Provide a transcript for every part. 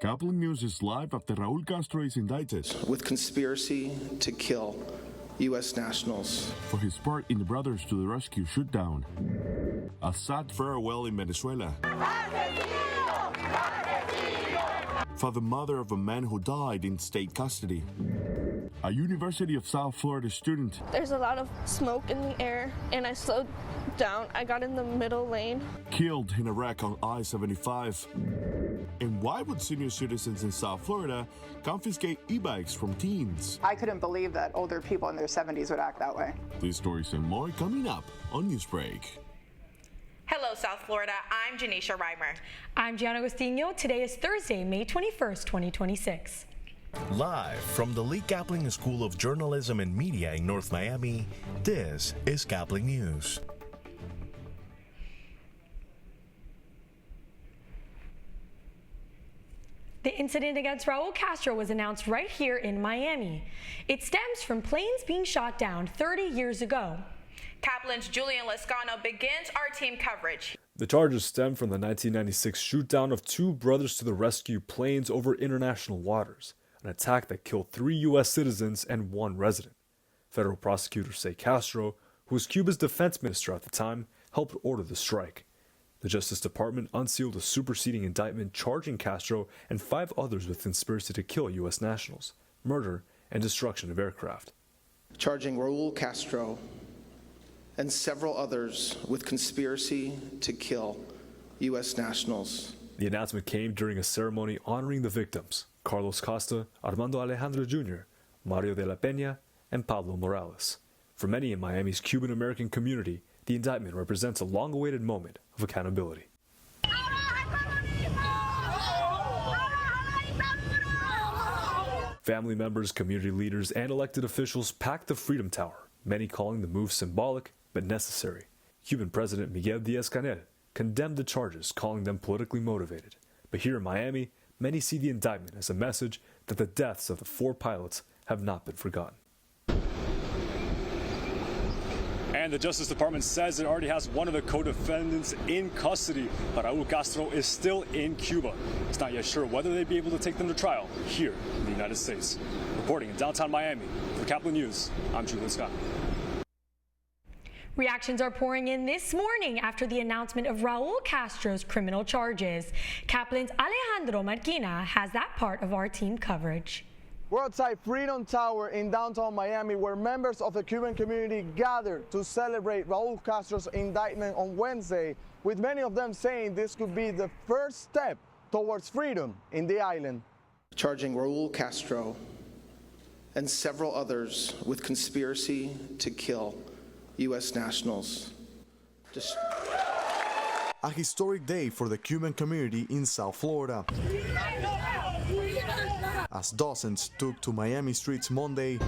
Caplin News is live after Raul Castro is indicted with conspiracy to kill U.S. nationals for his part in the Brothers to the Rescue shootdown. A sad farewell in Venezuela for the mother of a man who died in state custody. A University of South Florida student. There's a lot of smoke in the air, and I slowed down. I got in the middle lane. Killed in a wreck on I-75. And why would senior citizens in South Florida confiscate e-bikes from teens? I couldn't believe that older people in their 70s would act that way. These stories and more coming up on Newsbreak. Hello, South Florida. I'm Janisha Reimer. I'm Gianna Agostino. Today is Thursday, May 21st, 2026. Live from the Lee Caplin School of Journalism and Media in North Miami, this is Caplin News. The incident against Raul Castro was announced right here in Miami. It stems from planes being shot down 30 years ago. Caplin's Julian Lescano begins our team coverage. The charges stem from the 1996 shootdown of two Brothers to the Rescue planes over international waters, an attack that killed 3 U.S. citizens and 1 resident. Federal prosecutors say Castro, who was Cuba's defense minister at the time, helped order the strike. The Justice Department unsealed a superseding indictment charging Castro and 5 others with conspiracy to kill U.S. nationals, murder, and destruction of aircraft. Charging Raul Castro and several others with conspiracy to kill U.S. nationals. The announcement came during a ceremony honoring the victims, Carlos Costa, Armando Alejandro Jr., Mario de la Peña, and Pablo Morales. For many in Miami's Cuban-American community, the indictment represents a long-awaited moment of accountability. Family members, community leaders, and elected officials packed the Freedom Tower, many calling the move symbolic but necessary. Cuban President Miguel Díaz-Canel condemned the charges, calling them politically motivated. But here in Miami, many see the indictment as a message that the deaths of the 4 pilots have not been forgotten. And the Justice Department says it already has one of the co-defendants in custody, but Raul Castro is still in Cuba. It's not yet sure whether they'd be able to take them to trial here in the United States. Reporting in downtown Miami, for Caplin News, I'm Julian Scott. Reactions are pouring in this morning after the announcement of Raul Castro's criminal charges. Caplin's Alejandro Marquina has that part of our team coverage. We're outside Freedom Tower in downtown Miami, where members of the Cuban community gathered to celebrate Raul Castro's indictment on Wednesday, with many of them saying this could be the first step towards freedom in the island. Charging Raul Castro and several others with conspiracy to kill U.S. nationals. A historic day for the Cuban community in South Florida, as dozens took to Miami streets Monday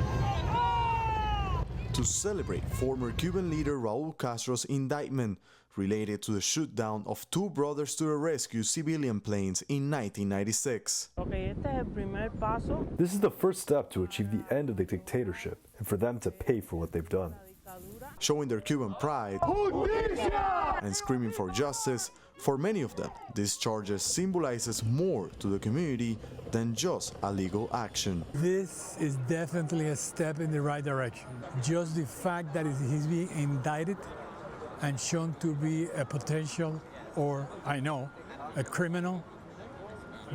to celebrate former Cuban leader Raul Castro's indictment related to the shootdown of 2 Brothers to the Rescue civilian planes in 1996. This is the first step to achieve the end of the dictatorship and for them to pay for what they've done. Showing their Cuban pride and screaming for justice, for many of them, these charges symbolizes more to the community than just a legal action. This is definitely a step in the right direction. Just the fact that he's being indicted and shown to be a potential, or I know, a criminal,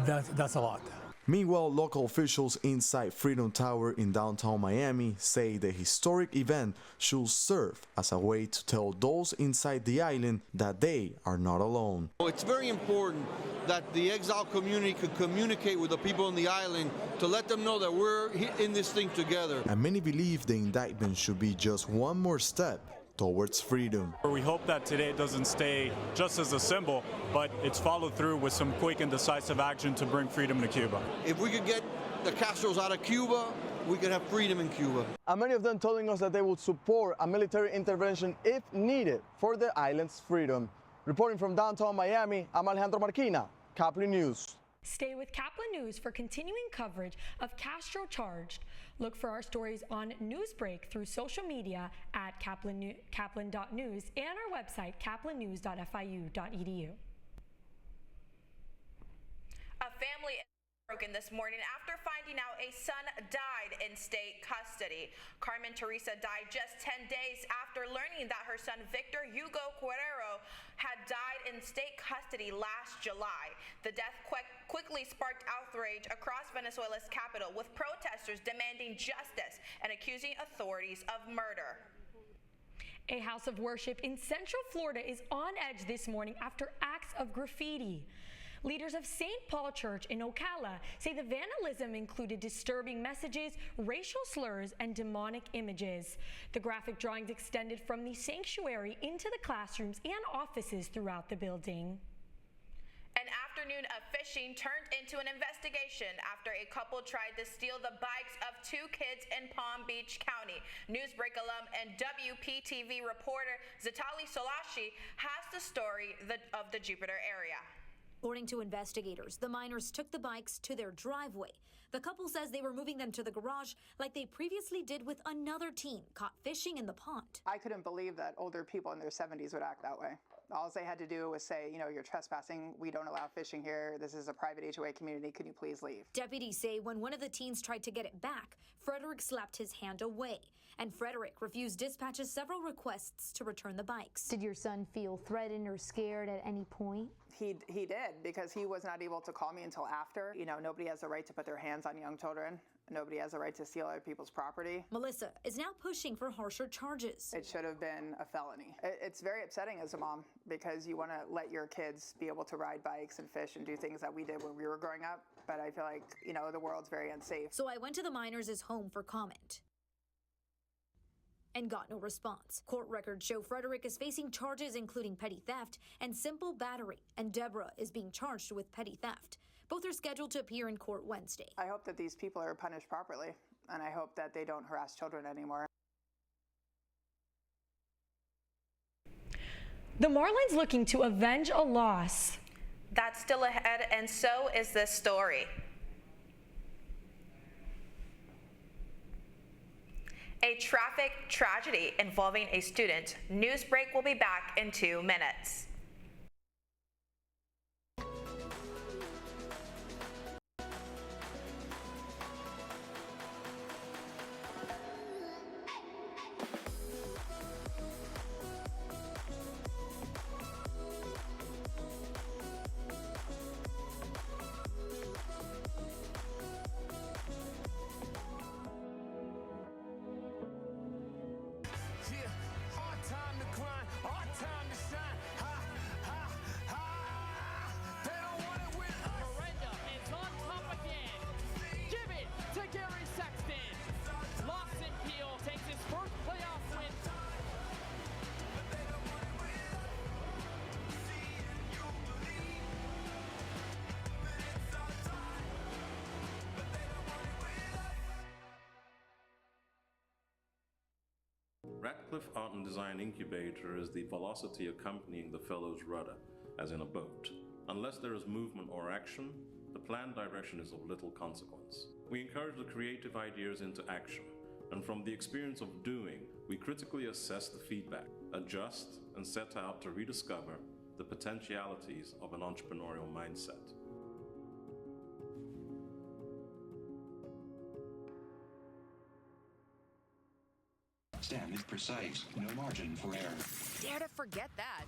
that's a lot. Meanwhile, local officials inside Freedom Tower in downtown Miami say the historic event should serve as a way to tell those inside the island that they are not alone. It's very important that the exiled community could communicate with the people on the island to let them know that we're in this thing together. And many believe the indictment should be just one more step towards freedom. We hope that today doesn't stay just as a symbol, but it's followed through with some quick and decisive action to bring freedom to Cuba. If we could get the Castros out of Cuba, we could have freedom in Cuba. And many of them telling us that they would support a military intervention if needed for the island's freedom. Reporting from downtown Miami, I'm Alejandro Marquina, Caplin News. Stay with Caplin News for continuing coverage of Castro charged. Look for our stories on Newsbreak through social media at Caplin.news and our website, caplinnews.fiu.edu. A family Broken this morning after finding out a son died in state custody. Carmen Teresa died just 10 days after learning that her son Victor Hugo Guerrero had died in state custody last July. The death quickly sparked outrage across Venezuela's capital, with protesters demanding justice and accusing authorities of murder. A house of worship in Central Florida is on edge this morning after acts of graffiti. Leaders of St. Paul Church in Ocala say the vandalism included disturbing messages, racial slurs, and demonic images. The graphic drawings extended from the sanctuary into the classrooms and offices throughout the building. An afternoon of fishing turned into an investigation after a couple tried to steal the bikes of two kids in Palm Beach County. Newsbreak alum and WPTV reporter Zatali Solashi has the story of the Jupiter area. According to investigators, the minors took the bikes to their driveway. The couple says they were moving them to the garage like they previously did with another teen caught fishing in the pond. I couldn't believe that older people in their 70s would act that way. All they had to do was say, you're trespassing. We don't allow fishing here. This is a private HOA community. Can you please leave? Deputies say when one of the teens tried to get it back, Frederick slapped his hand away. And Frederick refused dispatch's several requests to return the bikes. Did your son feel threatened or scared at any point? He did, because he was not able to call me until after. Nobody has the right to put their hands on young children. Nobody has the right to steal other people's property. Melissa is now pushing for harsher charges. It should have been a felony. It's very upsetting as a mom, because you want to let your kids be able to ride bikes and fish and do things that we did when we were growing up. But I feel like, the world's very unsafe. So I went to the minors' home for comment and got no response. Court records show Frederick is facing charges including petty theft and simple battery, and Deborah is being charged with petty theft. Both are scheduled to appear in court Wednesday. I hope that these people are punished properly, and I hope that they don't harass children anymore. The Marlins looking to avenge a loss. That's still ahead, and so is this story. A traffic tragedy involving a student. Newsbreak will be back in 2 minutes. Radcliffe Art and Design Incubator is the velocity accompanying the fellow's rudder, as in a boat. Unless there is movement or action, the planned direction is of little consequence. We encourage the creative ideas into action, and from the experience of doing, we critically assess the feedback, adjust, and set out to rediscover the potentialities of an entrepreneurial mindset. STEM is precise, no margin for error. Dare to forget that.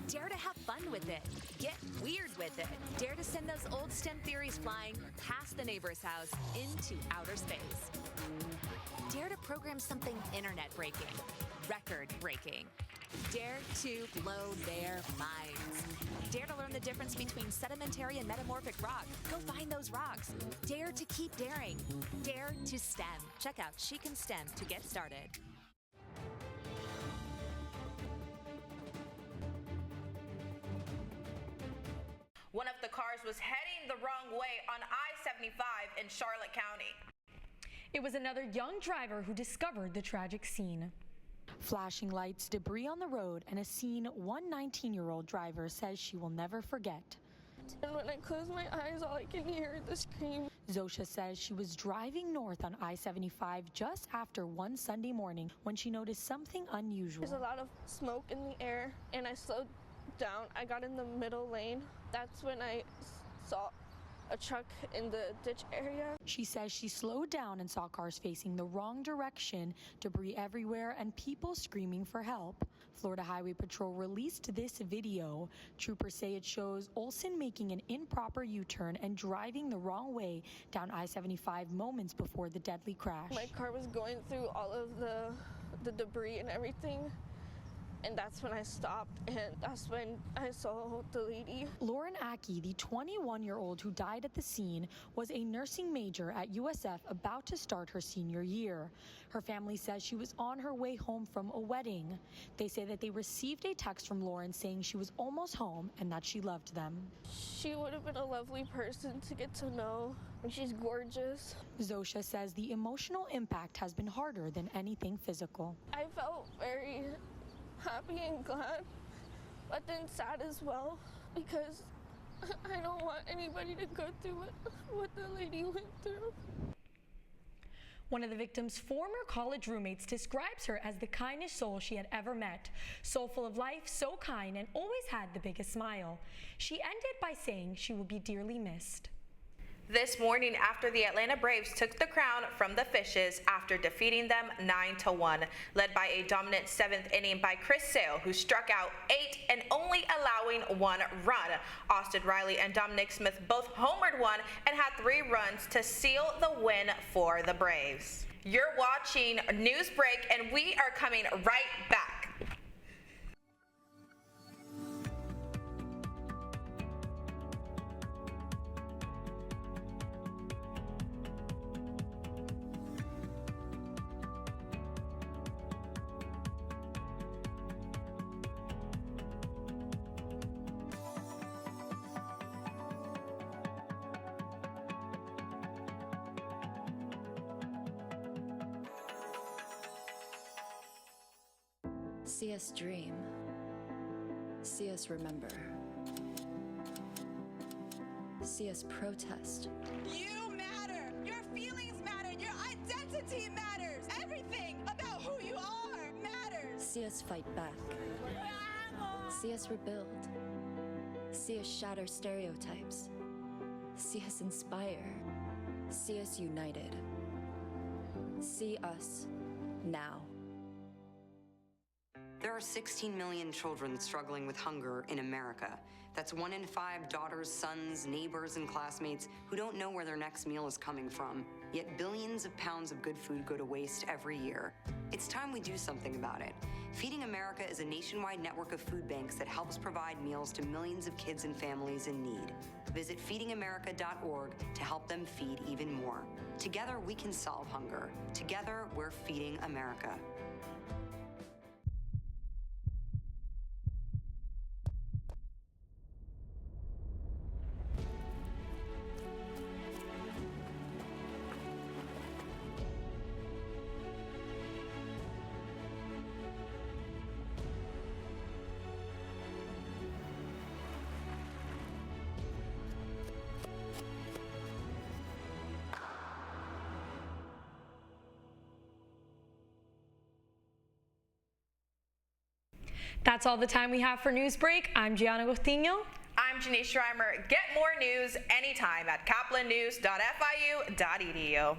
Dare to have fun with it. Get weird with it. Dare to send those old STEM theories flying past the neighbor's house into outer space. Dare to program something internet-breaking, record-breaking. Dare to blow their minds. Dare to learn the difference between sedimentary and metamorphic rock. Go find those rocks. Dare to keep daring. Dare to STEM. Check out She Can STEM to get started. One of the cars was heading the wrong way on I-75 in Charlotte County. It was another young driver who discovered the tragic scene. Flashing lights, debris on the road, and a scene one 19-year-old driver says she will never forget. And when I close my eyes, all I can hear is the scream. Zosha says she was driving north on I-75 just after one Sunday morning when she noticed something unusual. There's a lot of smoke in the air, and I slowed down. I got in the middle lane. That's when I saw a truck in the ditch area. She says she slowed down and saw cars facing the wrong direction, debris everywhere, and people screaming for help. Florida Highway Patrol released this video. Troopers say it shows Olsen making an improper U-turn and driving the wrong way down I-75 moments before the deadly crash. My car was going through all of the debris and everything. And that's when I stopped, and that's when I saw the lady. Lauren Aki, the 21-year-old who died at the scene, was a nursing major at USF about to start her senior year. Her family says she was on her way home from a wedding. They say that they received a text from Lauren saying she was almost home and that she loved them. She would have been a lovely person to get to know, and she's gorgeous. Zosha says the emotional impact has been harder than anything physical. I felt very happy and glad, but then sad as well, because I don't want anybody to go through what the lady went through. One of the victim's former college roommates describes her as the kindest soul she had ever met. So full of life, so kind, and always had the biggest smile. She ended by saying she will be dearly missed. This morning, after the Atlanta Braves took the crown from the Fishes after defeating them 9-1, led by a dominant 7th inning by Chris Sale, who struck out 8 and only allowing 1 run. Austin Riley and Dominic Smith both homered 1 and had 3 runs to seal the win for the Braves. You're watching Newsbreak, and we are coming right back. See us dream. See us remember. See us protest. You matter. Your feelings matter. Your identity matters. Everything about who you are matters. See us fight back. See us rebuild. See us shatter stereotypes. See us inspire. See us united. See us now. There are 16 million children struggling with hunger in America. That's 1 in 5 daughters, sons, neighbors, and classmates who don't know where their next meal is coming from. Yet billions of pounds of good food go to waste every year. It's time we do something about it. Feeding America is a nationwide network of food banks that helps provide meals to millions of kids and families in need. Visit feedingamerica.org to help them feed even more. Together, we can solve hunger. Together, we're feeding America. That's all the time we have for Newsbreak. I'm Gianna Gustino. I'm Janice Schreimer. Get more news anytime at caplinnews.fiu.edu.